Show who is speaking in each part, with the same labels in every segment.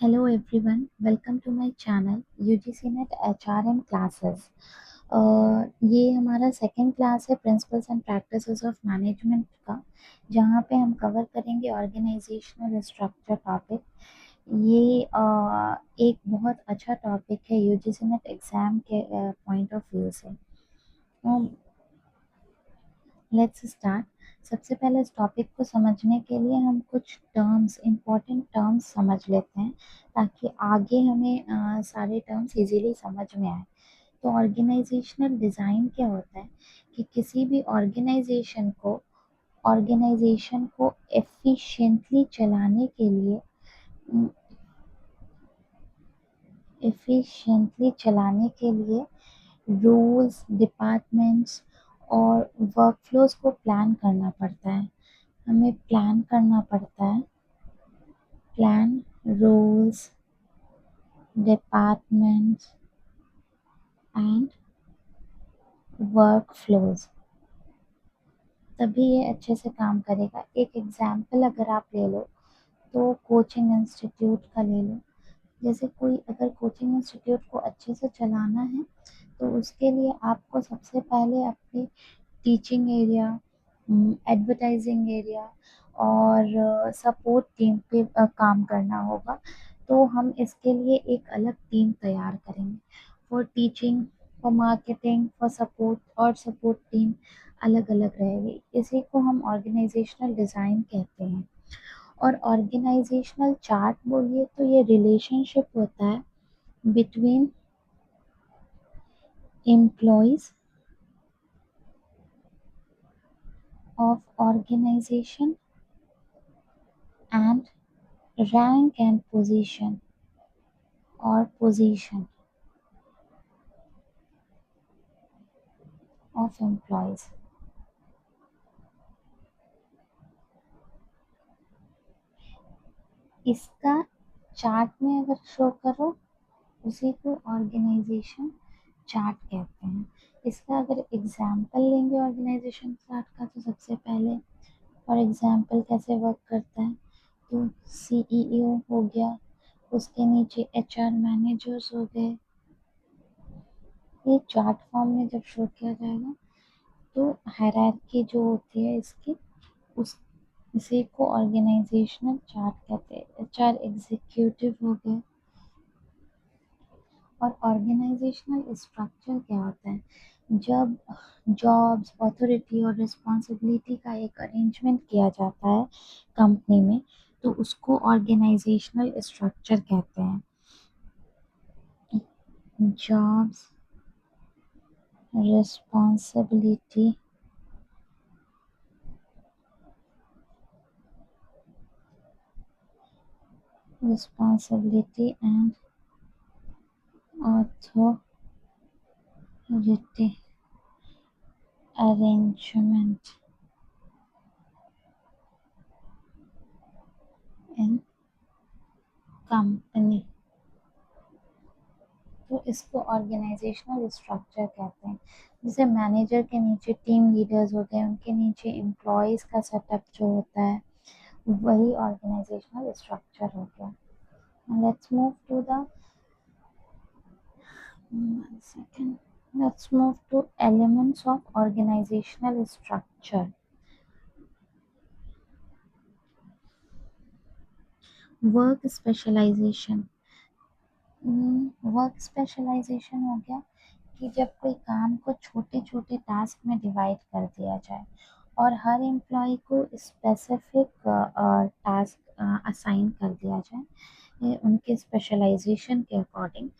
Speaker 1: Hello everyone, welcome to my channel UGC Net HRM classes. ये हमारा second class है principles and practices of management का, जहाँ पे हम कवर करेंगे ऑर्गेनाइजेशनल स्ट्रक्चर टॉपिक। ये एक बहुत अच्छा टॉपिक है यूजीसी नेट एग्जाम के पॉइंट ऑफ व्यू से। Let's start. सबसे पहले इस टॉपिक को समझने के लिए हम कुछ टर्म्स, इम्पोर्टेंट टर्म्स समझ लेते हैं, ताकि आगे हमें सारे टर्म्स इजीली समझ में आए। तो ऑर्गेनाइजेशनल डिज़ाइन क्या होता है कि किसी भी ऑर्गेनाइजेशन को एफिशिएंटली चलाने के लिए रूल्स, डिपार्टमेंट्स और वर्कफ्लोज को प्लान करना पड़ता है। हमें प्लान करना पड़ता है। Plan, rules, departments and workflows, तभी ये अच्छे से काम करेगा। एक एग्जाम्पल अगर आप ले लो तो कोचिंग इंस्टीट्यूट का ले लो। जैसे कोई अगर कोचिंग इंस्टीट्यूट को अच्छे से चलाना है तो उसके लिए आपको सबसे पहले अपने टीचिंग एरिया, एडवर्टाइजिंग एरिया और सपोर्ट टीम पे काम करना होगा। तो हम इसके लिए एक अलग टीम तैयार करेंगे। For teaching, for marketing, for support, और सपोर्ट टीम अलग अलग रहेगी। इसी को हम ऑर्गेनाइजेशनल डिज़ाइन कहते हैं। और ऑर्गेनाइजेशनल चार्ट बोलिए तो ये रिलेशनशिप होता है between employees of organization and rank and position of employees। इसका चार्ट में अगर शो करो, उसी को ऑर्गेनाइजेशन चार्ट कहते हैं। इसका अगर एग्जाम्पल लेंगे ऑर्गेनाइजेशन चार्ट का, तो सबसे पहले फॉर एग्जाम्पल कैसे वर्क करता है, तो सीईओ हो गया, उसके नीचे एचआर मैनेजर्स हो गए। ये चार्ट फॉर्म में जब शो किया जाएगा तो हायरार्की जो होती है इसकी, उस इसी को ऑर्गेनाइजेशनल चार्ट कहते हैं। एचआर एग्जीक्यूटिव हो गए। और ऑर्गेनाइजेशनल स्ट्रक्चर क्या होता है, जब जॉब्स, अथॉरिटी और रिस्पॉन्सिबिलिटी का एक अरेंजमेंट किया जाता है कंपनी में, तो उसको ऑर्गेनाइजेशनल स्ट्रक्चर कहते हैं। Jobs, responsibility responsibility and authority arrangement in company, तो इसको ऑर्गेनाइजेशनल स्ट्रक्चर कहते हैं। जैसे मैनेजर के नीचे टीम लीडर्स होते हैं, उनके नीचे एम्प्लॉयज का सेटअप जो होता है, वही ऑर्गेनाइजेशनल स्ट्रक्चर हो गया। Let's move to the second let's move to elements of organizational structure. Work specialization. Work specialization हो गया कि जब कोई काम को छोटे छोटे टास्क में डिवाइड कर दिया जाए और हर एम्प्लॉय को स्पेसिफिक टास्क असाइन कर दिया जाए उनके स्पेशलाइजेशन के अकॉर्डिंग,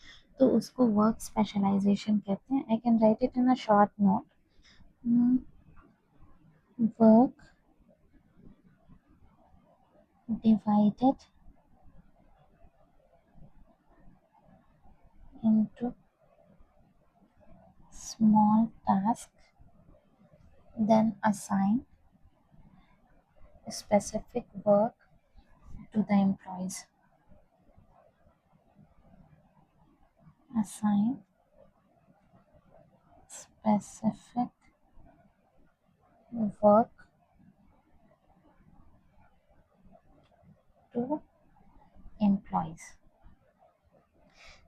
Speaker 1: तो उसको वर्क स्पेशलाइजेशन कहते हैं। I can write it in a short note. Work divided into small tasks, then assign specific work to the employees. Assign specific work to employees.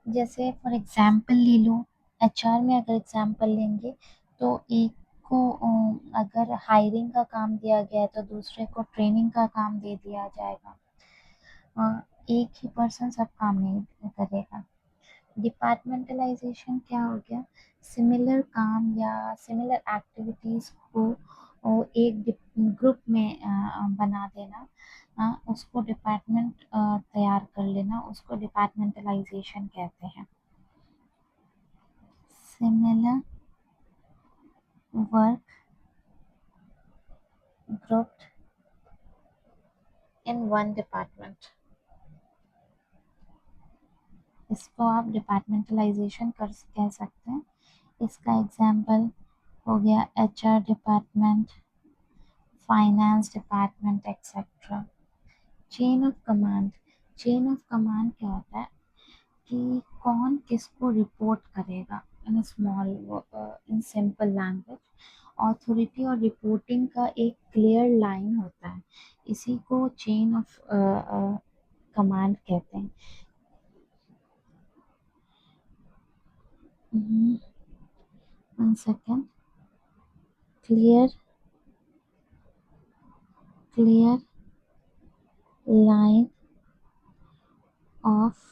Speaker 1: जैसे फॉर एग्जांपल ले लो, HR में अगर example लेंगे तो एक को अगर हायरिंग का काम दिया गया है तो दूसरे को ट्रेनिंग का काम दे दिया जाएगा। एक ही पर्सन सब काम नहीं करेगा। डिपार्टमेंटलाइजेशन क्या हो गया, सिमिलर काम या सिमिलर एक्टिविटीज को एक ग्रुप में बना देना, उसको डिपार्टमेंट तैयार कर लेना, उसको डिपार्टमेंटलाइजेशन कहते हैं। Similar work grouped in one department, इसको आप डिपार्टमेंटलाइजेशन कर कह सकते हैं। इसका एग्जाम्पल हो गया HR department, finance department etcetera. Chain of command, chain of command क्या होता है कि कौन किसको रिपोर्ट करेगा, in small, in simple language. Authority और रिपोर्टिंग का एक क्लियर लाइन होता है, इसी को चेन ऑफ कमांड कहते हैं। One second, clear clear line of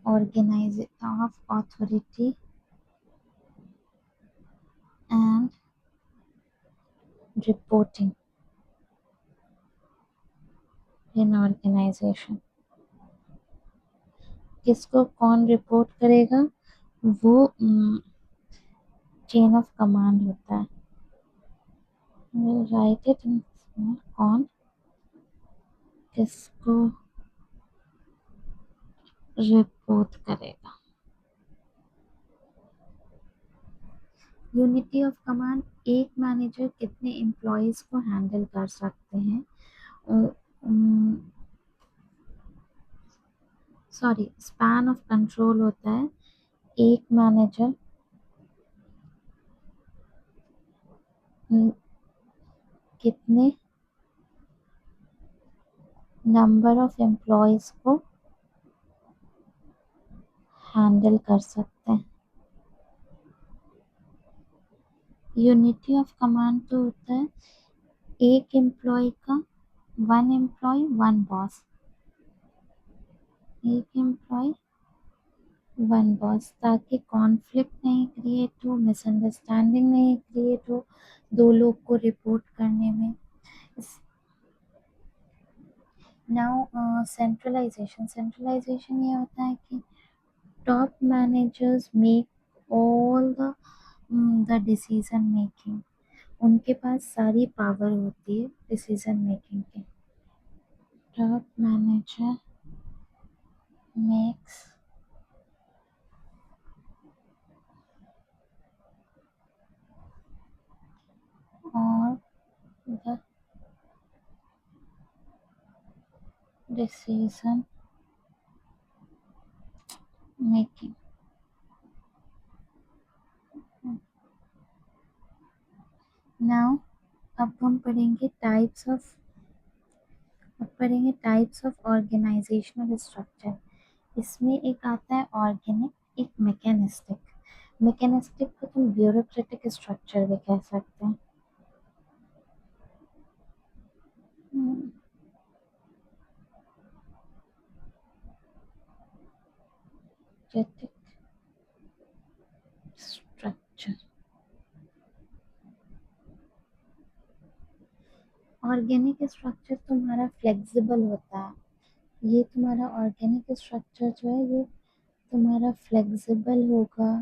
Speaker 1: organize of authority and reporting in organization. किसको कौन रिपोर्ट करेगा, वो चेन ऑफ कमांड होता है। राइट इट इन, कौन किसको रिपोर्ट करेगा। यूनिटी ऑफ कमांड, एक मैनेजर कितने एम्प्लॉयज को हैंडल कर सकते हैं। सॉरी, स्पैन ऑफ कंट्रोल होता है, एक मैनेजर कितने नंबर ऑफ एम्प्लॉयज को हैंडल कर सकते हैं। यूनिटी ऑफ कमांड तो होता है एक एम्प्लॉय का, वन एम्प्लॉय वन बॉस, एक एम्प्लॉय वन बॉस, ताकि कॉन्फ्लिक्ट नहीं क्रिएट हो, मिसअंडरस्टैंडिंग नहीं क्रिएट हो दो लोग को रिपोर्ट करने में। नाउ सेंट्रलाइजेशन, सेंट्रलाइजेशन ये होता है कि top managers make all the decision making, उनके पास सारी पावर होती है डिसीजन मेकिंग की। Top manager makes all the decision making। Now अब हम पढ़ेंगे टाइप्स ऑफ ऑर्गेनाइजेशनल स्ट्रक्चर। इसमें एक आता है ऑर्गेनिक, एक मैकेनिस्टिक। मैकेनिस्टिक को तुम ब्यूरोक्रेटिक स्ट्रक्चर भी कह सकते हैं। Bureaucratic structure. ऑर्गेनिक स्ट्रक्चर तुम्हारा फ्लेक्सिबल होता है, ये तुम्हारा ऑर्गेनिक स्ट्रक्चर जो है ये तुम्हारा फ्लेक्सिबल होगा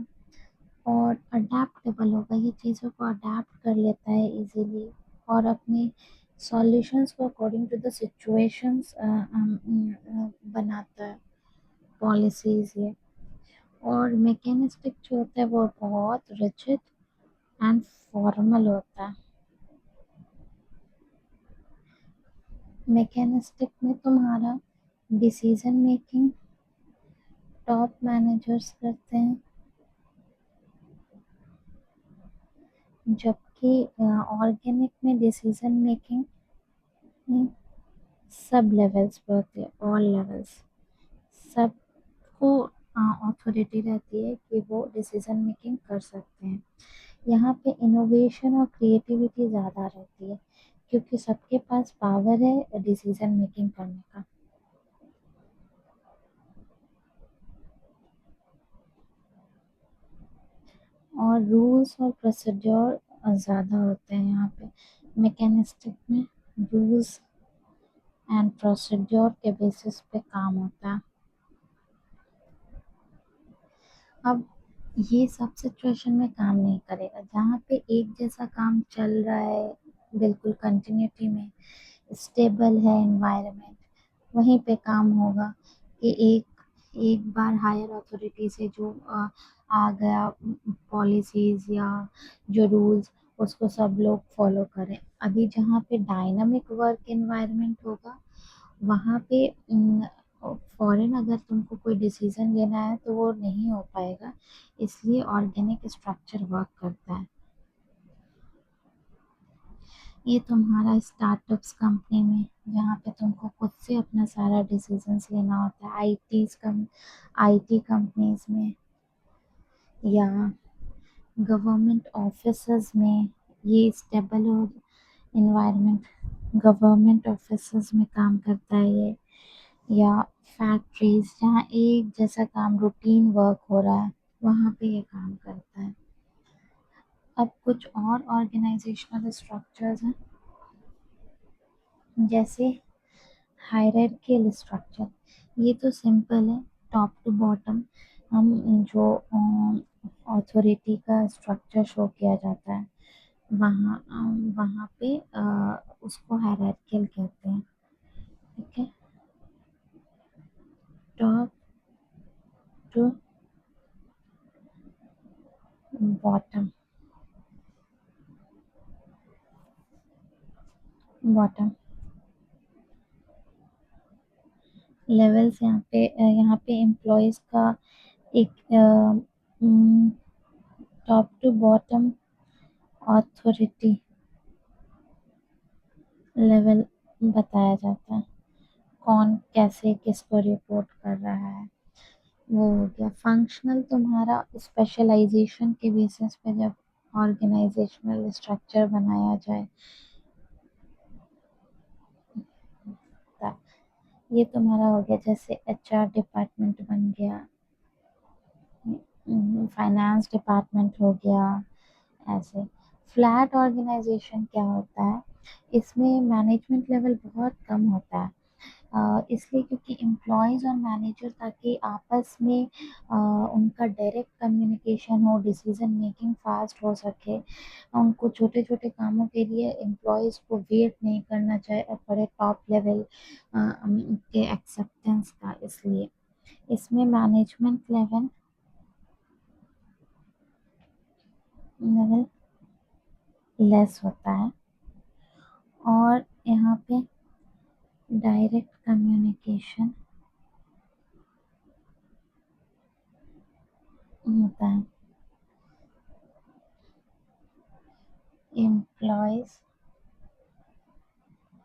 Speaker 1: और अडेप्टेबल होगा, ये चीज़ों को अडेप्ट कर लेता है इजीली और अपने सॉल्यूशंस को अकॉर्डिंग टू द सिचुएशंस बनाता है पॉलिसीज ये। और मैकेनिस्टिक जो होता है वो बहुत रिजिड एंड फॉर्मल होता है। मैकेनिस्टिक में तुम्हारा डिसीजन मेकिंग टॉप मैनेजर्स करते हैं, जबकि ऑर्गेनिक में डिसीजन मेकिंग सब लेवल्स पे होती है, ऑल लेवल्स, सब को ऑथोरिटी रहती है कि वो डिसीजन मेकिंग कर सकते हैं। यहाँ पे इनोवेशन और क्रिएटिविटी ज़्यादा रहती है क्योंकि सबके पास पावर है डिसीजन मेकिंग करने का। और रूल्स और प्रोसीड्योर ज़्यादा होते हैं यहाँ पे। मैकेनिस्टिक में रूल्स एंड प्रोसीड्योर के बेसिस पे काम होता है। अब ये सब सिचुएशन में काम नहीं करेगा जहाँ पे एक जैसा काम चल रहा है, बिल्कुल कंटिन्यूटी में स्टेबल है एनवायरनमेंट, वहीं पे काम होगा कि एक एक बार हायर अथॉरिटी से जो आ गया पॉलिसीज या जो रूल्स, उसको सब लोग फॉलो करें। अभी जहाँ पे डायनामिक वर्क एनवायरनमेंट होगा वहाँ पे फॉरेन अगर तुमको कोई डिसीजन लेना है तो वो नहीं हो पाएगा, इसलिए ऑर्गेनिक स्ट्रक्चर वर्क करता है। ये तुम्हारा स्टार्टअप्स कंपनी में जहाँ पे तुमको खुद से अपना सारा डिसीजंस लेना होता है, आईटी कंपनीज में या गवर्नमेंट ऑफिसेज में, ये स्टेबल और इन्वायरमेंट गवर्नमेंट ऑफिसेज में काम करता है ये, या फैक्ट्रीज जहाँ एक जैसा काम रूटीन वर्क हो रहा है वहाँ पे ये काम करता है। अब कुछ और ऑर्गेनाइजेशनल स्ट्रक्चर्स हैं जैसे हायरार्कियल स्ट्रक्चर। ये तो सिंपल है, टॉप टू बॉटम हम जो अथॉरिटी का स्ट्रक्चर शो किया जाता है वहाँ पे उसको हायरार्कियल कहते हैं। ठीक है, top to bottom. Bottom levels यहाँ पे एम्प्लॉयज का एक top to bottom authority level बताया जाता है, कौन कैसे किसको रिपोर्ट कर रहा है। वो हो गया फंक्शनल, तुम्हारा स्पेशलाइजेशन के बेसिस पे जब ऑर्गेनाइजेशनल स्ट्रक्चर बनाया जाए ता- ये तुम्हारा हो गया जैसे एचआर डिपार्टमेंट बन गया, फाइनेंस डिपार्टमेंट हो गया। ऐसे फ्लैट ऑर्गेनाइजेशन क्या होता है, इसमें मैनेजमेंट लेवल बहुत कम होता है। इसलिए क्योंकि एम्प्लॉयज़ और मैनेजर ताकि आपस में उनका डायरेक्ट कम्युनिकेशन हो, डिसीजन मेकिंग फास्ट हो सके, उनको छोटे छोटे कामों के लिए एम्प्लॉयज़ को वेट नहीं करना चाहिए पड़े टॉप लेवल के एक्सेप्टेंस का, इसलिए इसमें मैनेजमेंट लेवल लेवल लेस होता है। और यहाँ पे डायरेक्ट कम्युनिकेशन होता है एम्प्लॉयज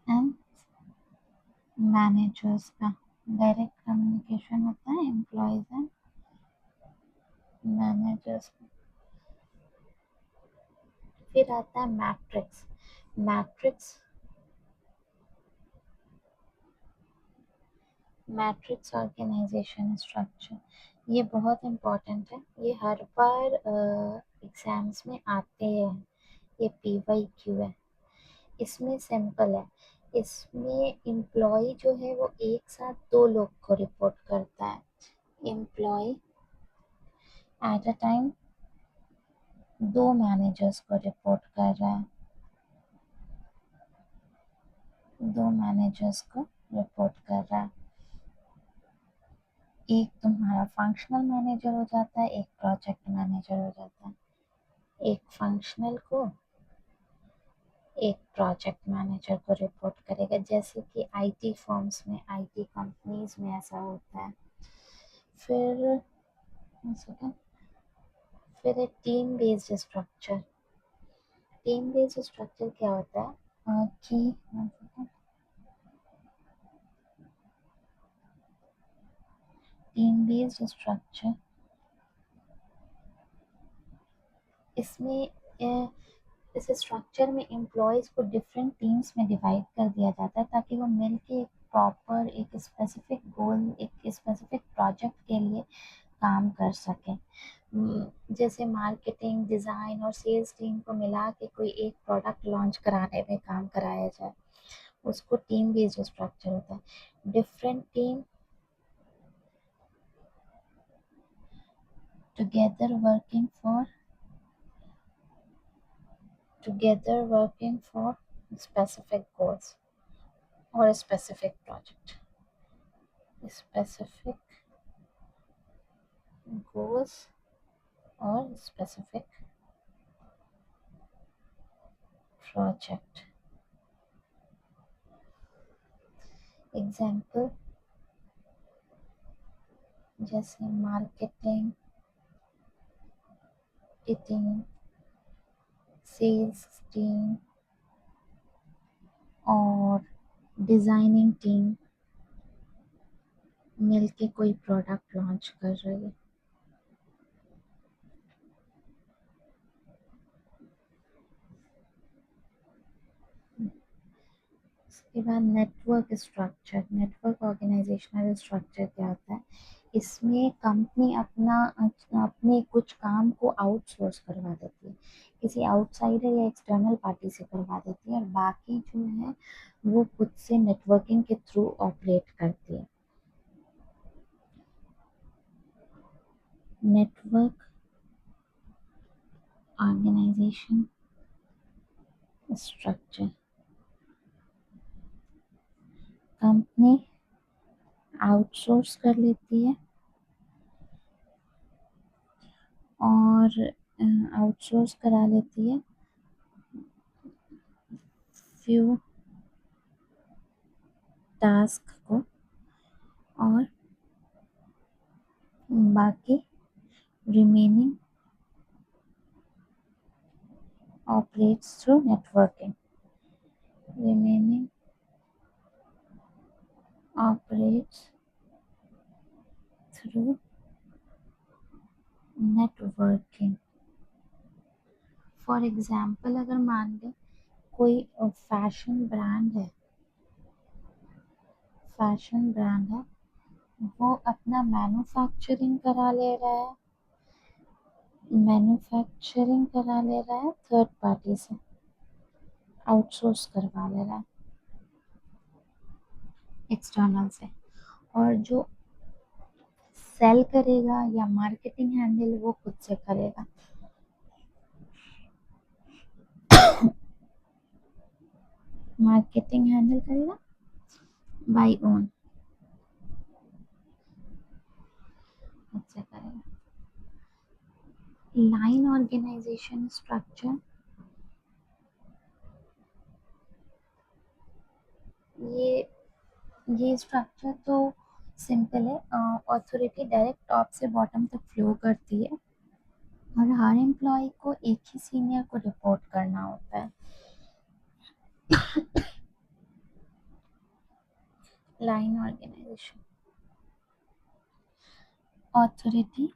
Speaker 1: एंड मैनेजर्स का। डायरेक्ट कम्युनिकेशन होता है एम्प्लॉयज एंड मैनेजर्स का। फिर आता है matrix. Matrix matrix organization structure, ये बहुत इम्पोर्टेंट है, ये हर बार एग्जाम्स में आते हैं। ये PYQ है। इसमें सिंपल है, इसमें एम्प्लॉय जो है वो एक साथ दो लोग को रिपोर्ट करता है। एम्प्लॉय एट अ टाइम दो मैनेजर्स को रिपोर्ट कर रहा है, दो मैनेजर्स को रिपोर्ट कर रहा है। एक तुम्हारा फंक्शनल मैनेजर हो जाता है, एक प्रोजेक्ट मैनेजर हो जाता है। एक फंक्शनल को एक प्रोजेक्ट मैनेजर को रिपोर्ट करेगा, जैसे कि आईटी फर्म्स में, आईटी कंपनीज में ऐसा होता है। फिर फिर एक team based structure. Team based structure क्या होता है कि टीम बेस्ड स्ट्रक्चर, इसमें इस स्ट्रक्चर में एम्प्लॉयज़ को डिफरेंट टीम्स में डिवाइड कर दिया जाता है ताकि वो मिल के एक प्रॉपर एक स्पेसिफिक गोल, एक स्पेसिफिक प्रोजेक्ट के लिए काम कर सकें। जैसे मार्केटिंग, डिज़ाइन और सेल्स टीम को मिला के कोई एक प्रोडक्ट लॉन्च कराने में काम कराया जाए, उसको टीम बेस्ड स्ट्रक्चर होता है। Different team together working for together working for specific goals or a specific project, specific goals or specific project। Example जैसे मार्केटिंग की टीम, सेल्स टीम और डिज़ाइनिंग टीम मिलके कोई प्रोडक्ट लॉन्च कर रही है। उसके बाद नेटवर्क ऑर्गेनाइजेशनल स्ट्रक्चर क्या होता है? इसमें कंपनी अपने कुछ काम को आउटसोर्स करवा देती है, किसी आउटसाइडर या एक्सटर्नल पार्टी से करवा देती है, और बाकी जो है वो खुद से नेटवर्किंग के थ्रू ऑपरेट करती है। Network organization structure, company outsource कर लेती है और आउटसोर्स करा लेती है फ्यू टास्क को, और बाकी remaining operates through networking, remaining operates through networking। For example अगर मान लें कोई फैशन ब्रांड है, वो अपना मैन्युफैक्चरिंग करा ले रहा है थर्ड पार्टी से, आउटसोर्स करवा ले रहा है एक्सटर्नल से, और जो सेल करेगा या मार्केटिंग हैंडल वो खुद से करेगा। मार्केटिंग हैंडल करेगा बाय ओन, खुद से करेगा। लाइन ऑर्गेनाइजेशन स्ट्रक्चर, ये ये स्ट्रक्चर तो सिंपल है। अथॉरिटी डायरेक्ट टॉप से बॉटम तक फ्लो करती है और हर एम्प्लॉय को एक ही सीनियर को रिपोर्ट करना होता है। Line organization, authority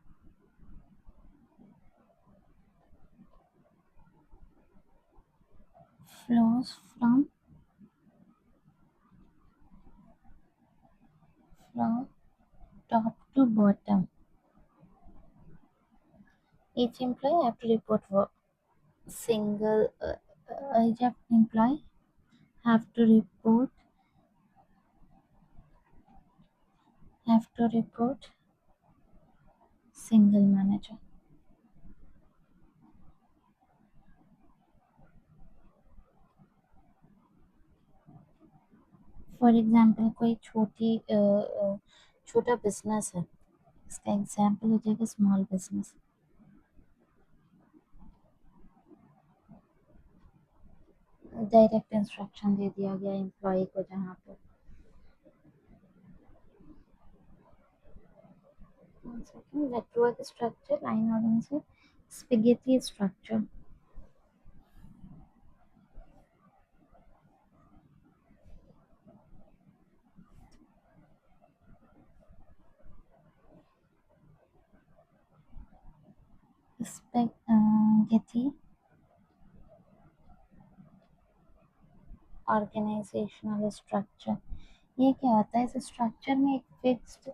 Speaker 1: flows from top to bottom, each employee have to report work, single each employee have to report single manager। For example कोई छोटा बिजनेस है, इसका एग्जाम्पल हो जाएगा स्मॉल बिजनेस। डायरेक्ट इंस्ट्रक्शन दे दिया गया एम्प्लॉय को, जहाँ पे network structure, line organization, spaghetti structure. ये थी ऑर्गेनाइजेशनल स्ट्रक्चर। ये क्या होता है, इस स्ट्रक्चर में एक फिक्स्ड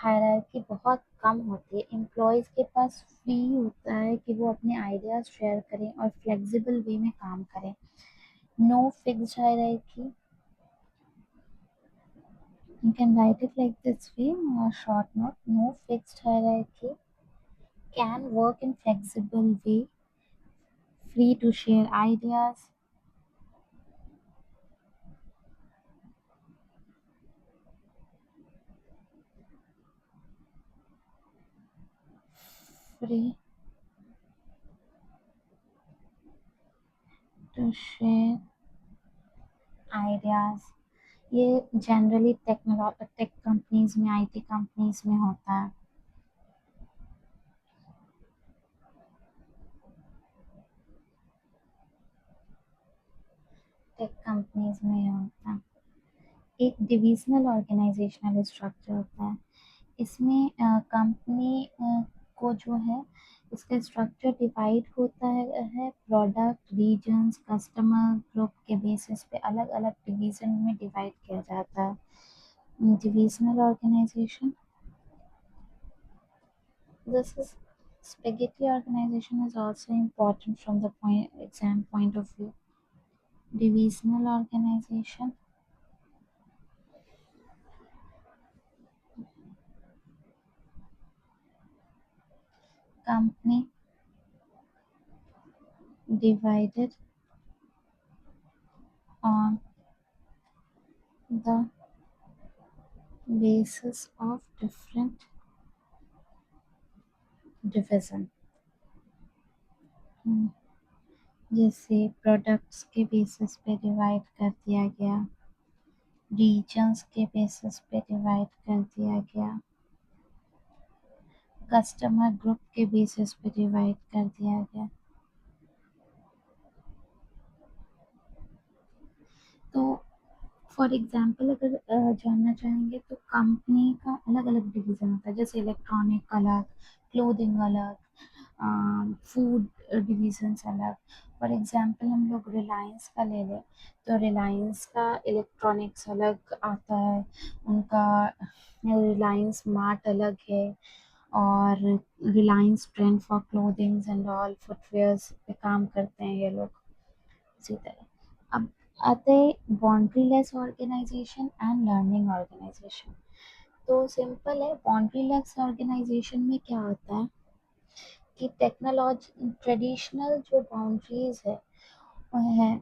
Speaker 1: हायरार्की बहुत कम होती है। एम्प्लॉयज के पास फ्री होता है कि वो अपने आइडियाज शेयर करें और फ्लेक्सिबल वे में काम करें। No fixed hierarchy, you can write it like this way, a short note: no fixed hierarchy, can work in flexible way, free to share ideas, free to share ideas। ये generally tech companies में, IT companies में होता है। Tech companies में होता है। एक divisional organisational structure होता है। इसमें कंपनी को जो है, इसका स्ट्रक्चर डिवाइड होता है प्रोडक्ट, रीजन्स, कस्टमर ग्रुप के बेसिस पे अलग अलग डिवीजन में डिवाइड किया जाता है। Divisional organization, this is spaghetti organization is also important from the exam point of view। divisional organization, company divided on the basis of different division। जैसे products के बेसिस पे डिवाइड कर दिया गया, रीजन्स के बेसिस पे डिवाइड कर दिया गया, कस्टमर ग्रुप के बेसिस पे डिवाइड कर दिया गया। तो फॉर एग्जांपल अगर जानना चाहेंगे तो कंपनी का अलग अलग डिवीजन होता है, जैसे इलेक्ट्रॉनिक अलग, क्लोथिंग अलग, फूड डिविजन्स अलग। फॉर एग्जांपल हम लोग रिलायंस का ले लें, तो रिलायंस का इलेक्ट्रॉनिक्स अलग आता है, उनका रिलायंस मार्ट अलग है, और Reliance trend for clothings and all footwears पे काम करते हैं ये लोग। इसी तरह अब आते हैं boundaryless organization and learning organization. तो सिंपल है, बाउंड्री लेस ऑर्गेनाइजेशन में क्या होता है कि टेक्नोलॉजी ट्रेडिशनल जो बाउंड्रीज है वो है,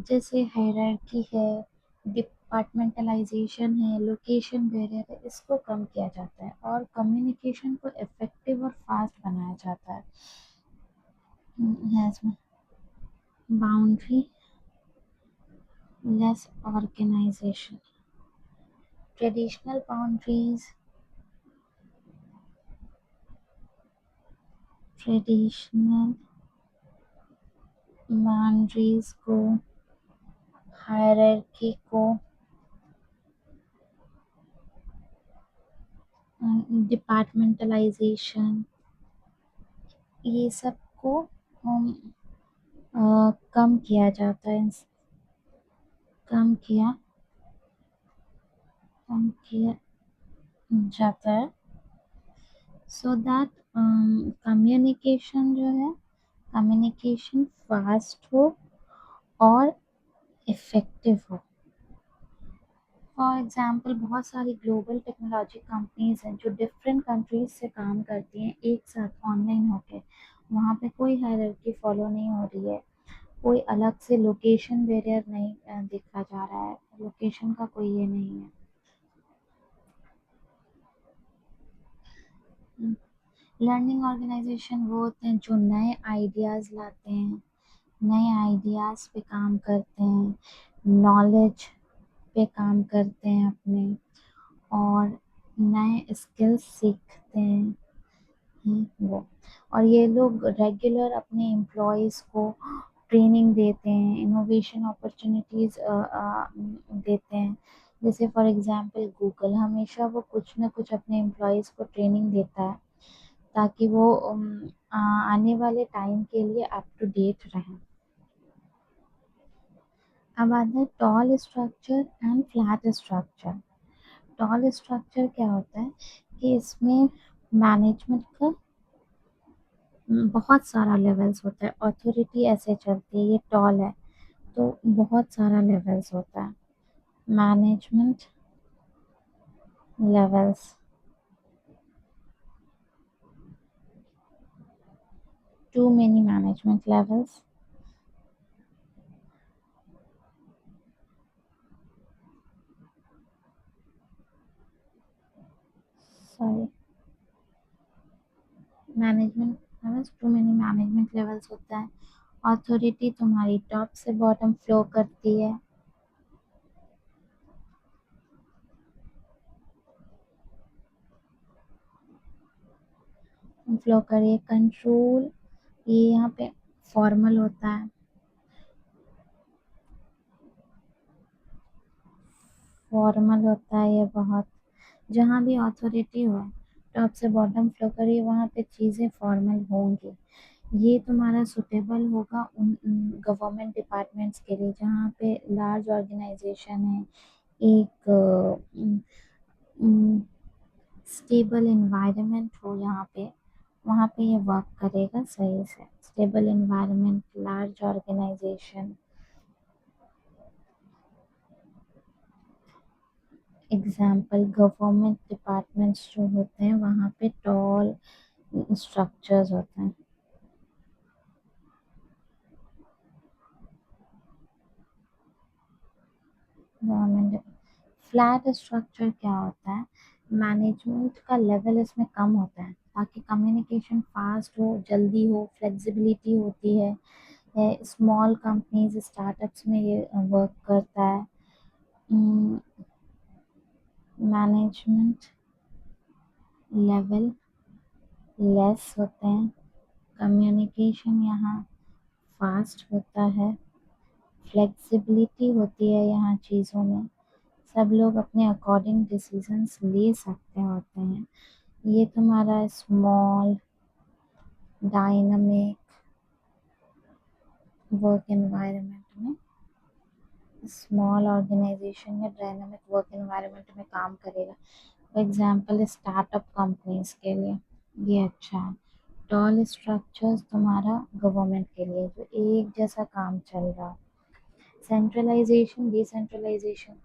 Speaker 1: जैसे हायरार्की है, डिपार्टमेंटलाइजेशन है, लोकेशन बैरियर है, इसको कम किया जाता है और कम्युनिकेशन को इफेक्टिव और फास्ट बनाया जाता है। Boundaryless organization, traditional traditional boundaries को, हायरार्की को, डिपार्टमेंटलाइजेशन, ये सब को कम किया जाता है, कम किया कम किया जाता है, सो दैट कम्युनिकेशन जो है, कम्युनिकेशन फास्ट हो और इफेक्टिव हो। फॉर एग्जांपल बहुत सारी ग्लोबल टेक्नोलॉजी कंपनीज हैं जो डिफरेंट कंट्रीज से काम करती हैं एक साथ ऑनलाइन होके। वहाँ पे कोई हायरार्की फॉलो नहीं हो रही है, कोई अलग से लोकेशन बैरियर नहीं देखा जा रहा है, लोकेशन का कोई ये नहीं है। लर्निंग ऑर्गेनाइजेशन वो होते हैं जो नए आइडियाज़ लाते हैं, नए आइडियाज़ पे काम करते हैं, नॉलेज पे काम करते हैं अपने, और नए स्किल्स सीखते हैं। वो, और ये लोग रेगुलर अपने एम्प्लॉयज़ को ट्रेनिंग देते हैं, इनोवेशन अपॉर्चुनिटीज़ देते हैं। जैसे फॉर एग्जांपल गूगल हमेशा वो कुछ ना कुछ अपने एम्प्लॉयज़ को ट्रेनिंग देता है ताकि वो आने वाले टाइम के लिए अप टू डेट रहें। अब आता है tall structure and flat structure. Tall structure क्या होता है कि इसमें मैनेजमेंट का बहुत सारा लेवल्स होता है, अथॉरिटी ऐसे चलती है, ये टॉल है तो बहुत सारा लेवल्स होता है, management levels, too many management levels. Sorry, management levels, too many management levels होता है। अथॉरिटी तुम्हारी टॉप से बॉटम फ्लो करती है, फ्लो करिए। कंट्रोल, ये यहाँ पे फॉर्मल होता है, फॉर्मल होता है ये बहुत। जहाँ भी अथॉरिटी हो, टॉप से बॉटम फ्लो करिए, वहाँ पे चीज़ें फॉर्मल होंगी। ये तुम्हारा सुटेबल होगा उन गवर्नमेंट डिपार्टमेंट्स के लिए जहाँ पे लार्ज ऑर्गेनाइजेशन है, एक स्टेबल एनवायरनमेंट हो यहाँ पे, वहाँ पे ये वर्क करेगा सही से। Stable environment, large organization. Example, government departments जो होते हैं वहाँ पे टॉल स्ट्रक्चर्स होते हैं। गवर्नमेंट, फ्लैट स्ट्रक्चर क्या होता है, मैनेजमेंट का लेवल इसमें कम होता है ताकि कम्युनिकेशन फास्ट हो, जल्दी हो, फ्लेक्सिबिलिटी होती है। स्मॉल कंपनीज, स्टार्टअप्स में ये वर्क करता है। मैनेजमेंट लेवल लेस होते हैं, कम्युनिकेशन यहाँ फास्ट होता है, फ्लेक्सिबिलिटी होती है यहाँ चीज़ों में, सब लोग अपने अकॉर्डिंग डिसीजंस ले सकते होते हैं। ये तुम्हारा स्मॉल डायनामिक वर्क एनवायरनमेंट में, स्मॉल ऑर्गेनाइजेशन या डायनामिक वर्क एनवायरनमेंट में काम करेगा। फॉर एग्जांपल स्टार्टअप कंपनीज के लिए ये अच्छा है। टॉल स्ट्रक्चर्स तुम्हारा गवर्नमेंट के लिए जो एक जैसा काम चल रहा। Centralization, decentralization.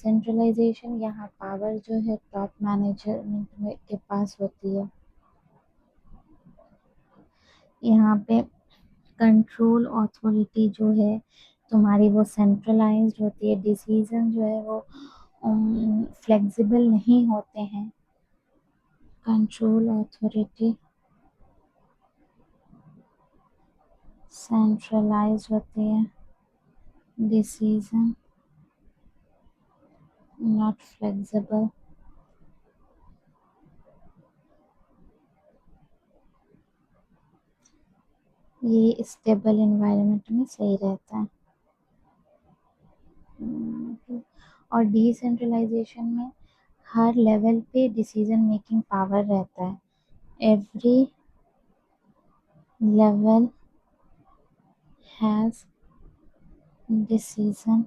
Speaker 1: सेंट्रलाइजेशन, यहाँ पावर जो है टॉप मैनेजमेंट में के पास होती है, यहाँ पे कंट्रोल अथॉरिटी जो है तुम्हारी वो सेंट्रलाइज्ड होती है, डिसीजन जो है वो फ्लेक्सिबल नहीं होते हैं। कंट्रोल अथॉरिटी सेंट्रलाइज्ड होती है, डिसीजन नॉट फ्लेक्सिबल। ये स्टेबल एनवायरनमेंट में सही रहता है। और डिसेंट्रलाइजेशन में हर लेवल पे डिसीजन मेकिंग पावर रहता है, every level has decision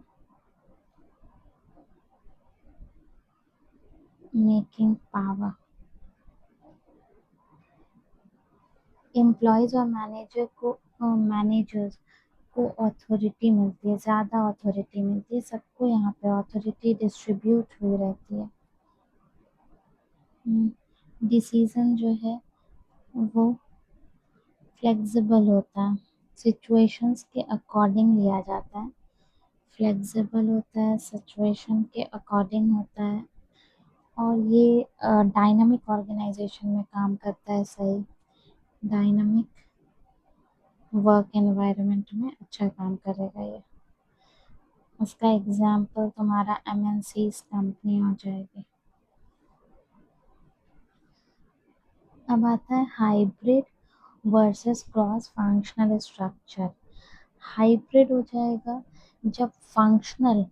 Speaker 1: making power. Employees और मैनेजर्स को अथॉरिटी मिलती है, ज़्यादा अथॉरिटी मिलती है, सबको यहाँ पे अथॉरिटी डिस्ट्रीब्यूट हुई रहती है। डिसीजन जो है वो फ्लेक्सिबल होता है, सिचुएशंस के अकॉर्डिंग लिया जाता है। फ्लेक्सिबल होता है, सिचुएशन के अकॉर्डिंग होता है, और ये डायनामिक ऑर्गेनाइजेशन में काम करता है सही। डायनामिक वर्क एनवायरनमेंट में अच्छा काम करेगा ये। उसका एग्जाम्पल तुम्हारा एमएनसी कंपनी हो जाएगी। अब आता है hybrid versus cross functional structure. Hybrid हो जाएगा जब फंक्शनल,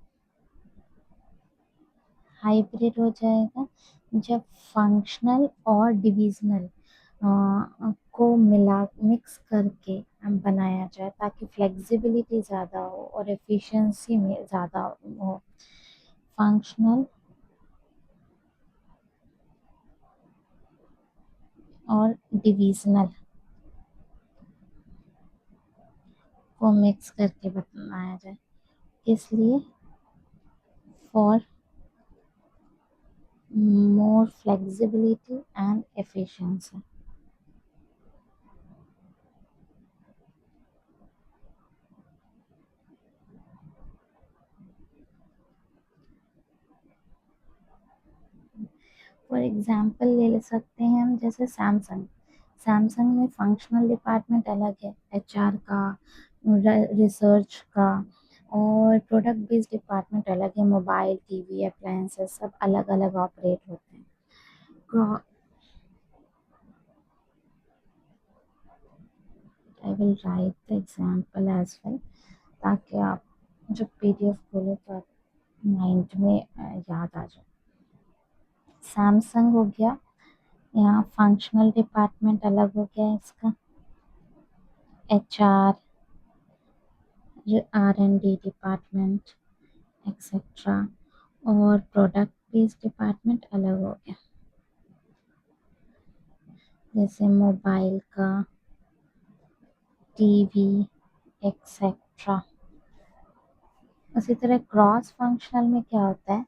Speaker 1: हाइब्रिड हो जाएगा जब फंक्शनल और डिविजनल को मिला मिक्स करके बनाया जाए ताकि फ्लेक्सिबिलिटी ज़्यादा हो और एफिशिएंसी में ज़्यादा हो। फंक्शनल और डिविजनल को मिक्स करके बनाया जाए, इसलिए for more flexibility and efficiency. For example ले सकते हैं हम, जैसे सैमसंग। सैमसंग में फंक्शनल डिपार्टमेंट अलग है, एचआर का, रिसर्च का, और प्रोडक्ट बेस्ड डिपार्टमेंट अलग है, मोबाइल, टीवी, अप्लायंसेस सब अलग अलग ऑपरेट होते हैं। I will write the example as well, ताकि आप जब पीडीएफ खोले तो आप माइंड में याद आ जाए। सैमसंग हो गया, यहाँ फंक्शनल डिपार्टमेंट अलग हो गया इसका, एचआर, R&D डिपार्टमेंट, एक्सेट्रा, और प्रोडक्ट बेस्ड डिपार्टमेंट अलग हो गया, जैसे मोबाइल का, टीवी, एक्सेट्रा। उसी तरह क्रॉस फंक्शनल में क्या होता है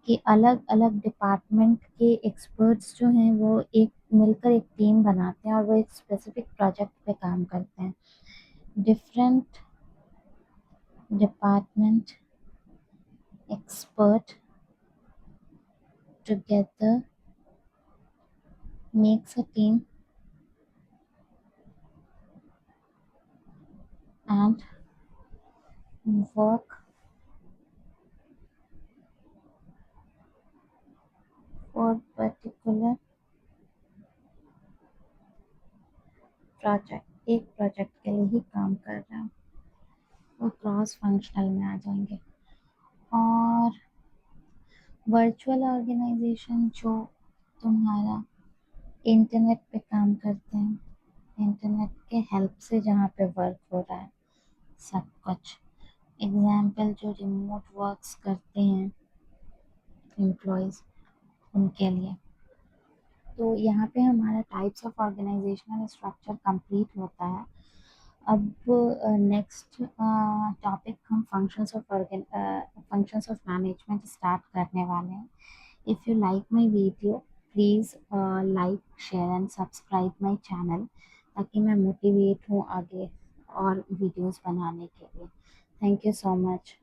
Speaker 1: कि अलग अलग डिपार्टमेंट के एक्सपर्ट्स जो हैं वो एक मिलकर एक टीम बनाते हैं और वो एक स्पेसिफिक प्रोजेक्ट पे काम करते हैं। Different department expert together makes a team and work for particular project, एक प्रोजेक्ट के लिए ही काम कर रहा है, वो क्रॉस फंक्शनल में आ जाएंगे। और वर्चुअल ऑर्गेनाइजेशन जो तुम्हारा इंटरनेट पे काम करते हैं, इंटरनेट के हेल्प से जहाँ पे वर्क हो रहा है सब कुछ। एग्जाम्पल जो रिमोट वर्क्स करते हैं एम्प्लॉयज़, उनके लिए। तो यहाँ पे हमारा types of organizational structure complete होता है। अब नेक्स्ट टॉपिक हम फंक्शंस ऑफ मैनेजमेंट स्टार्ट करने वाले हैं। If you like my video, please like, share and subscribe my channel, ताकि मैं मोटिवेट हूँ आगे और वीडियोस बनाने के लिए। Thank you so much.